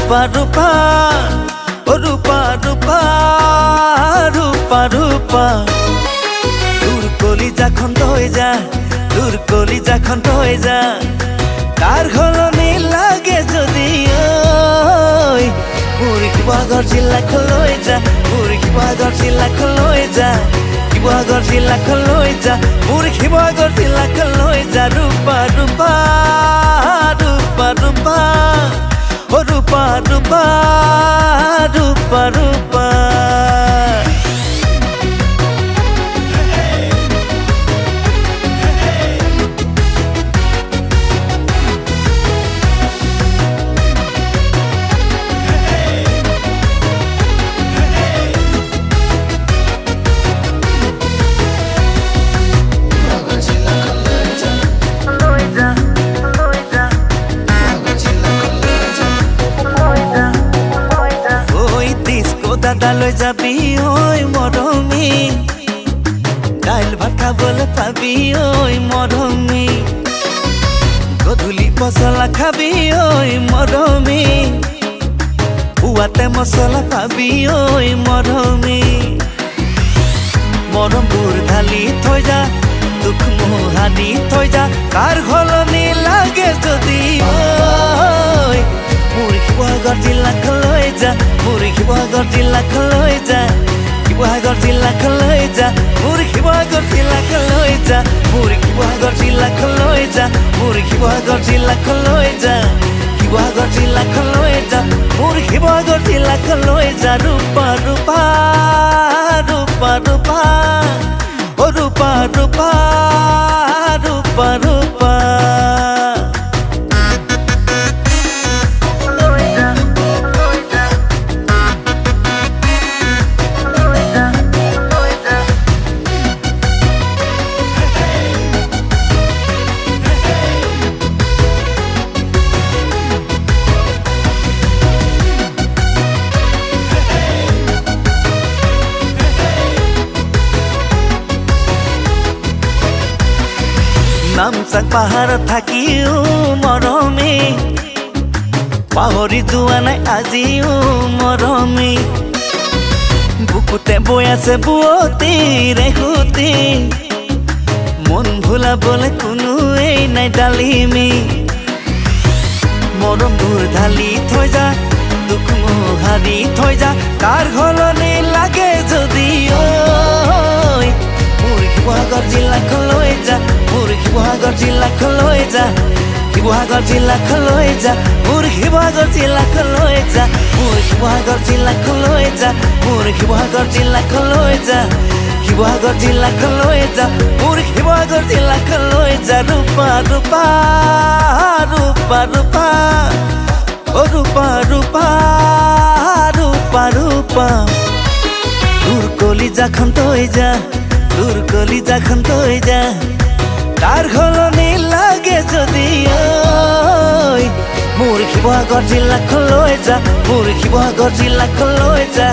রূপা রূপা ও রূপা রূপা রূপা রূপা তোর কলিজা খন্ড হয়ে যা তোর কলিজা খন্ড হয়ে যা কার হলনি লাগে যদি ওই মুড়ি কিবাগর জিল্লা খলই যা মুড়ি কিবাগর জিল্লা খলই যা কিবাগর জিল্লা খলই যা মুড়ি কিবাগর জিল্লা খলই যা রূপা রূপা রূপা রূপা ও রূপা রূপা রূপা রূপা দাদা লৈ যাবি ওই মরমি ডাইল ভাত খাবলে পাবি ওই মরমি গধুলি মশলা খাবি ওই মরমি পুয়াতে মশলা পাবি ওই মরমি মরমপুর ঢালি থৈ যা দুখ মোহানি থৈ যা কার ঘলনি লাগে যদি ওই মুড়ি শিৱসাগৰ জিলাখলৈ যা মুড়ি শিৱসাগৰ জিলাখলৈ যা শিৱসাগৰ জিলাখলৈ যা মুড়ি শিৱসাগৰ জিলাখলৈ যা মুড়ি শিৱসাগৰ জিলাখলৈ যা মুড়ি শিৱসাগৰ জিলাখলৈ যা শিৱসাগৰ জিলাখলৈ যা মুড়ি শিৱসাগৰ জিলাখলৈ যা ৰূপা ৰূপা ৰূপা ৰূপা ও ৰূপা ৰূপা ৰূপা ৰূপা নামচাক পাহাৰ থাকিও মৰমে পাহৰি যোৱা নাই আজিও মৰমে বুকুতে বৈ আছে বুৱতী ৰেখুতি মন ভুলাবলে কোনোৱেই নাই ডালিমি মৰমবোৰ ঢালি থৈ যা দুখ মোহাৰি থৈ যা কাৰ ঘলনি লাগে যদি ঐ মুড়ি শিৱসাগৰ জিলাখলৈ যা মুড়ি শিৱসাগৰ জিলাখলৈ যা শিৱসাগৰ জিলাখলৈ যা মুড়ি শিৱসাগৰ জিলাখলৈ যা মুড়ি শিৱসাগৰ জিলাখলৈ যা মুড়ি শিৱসাগৰ জিলাখলৈ যা শিৱসাগৰ জিলাখলৈ যা মুড়ি শিৱসাগৰ জিলাখলৈ যা ৰূপা ৰূপা ৰূপা ৰূপা ও ৰূপা ৰূপা ৰূপা ৰূপা তোৰ কলিজাখন থৈ যা তোর কলিজা খন্ড হয়ে যা কার ঘলনি লাগে যদি ওই মুড়ি শিৱসাগৰ জিলাখলৈ যা মুড়ি শিৱসাগৰ জিলাখলৈ যা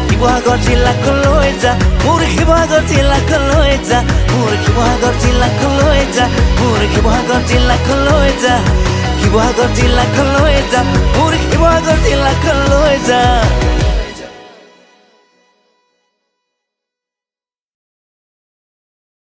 শিৱসাগৰ জিলাখলৈ যা মুড়ি শিৱসাগৰ জিলাখলৈ যা মুড়ি শিৱসাগৰ জিলাখলৈ যা মুড়ি শিৱসাগৰ জিলাখলৈ যা শিৱসাগৰ জিলাখলৈ যা মুড়ি শিৱসাগৰ জিলাখলৈ যা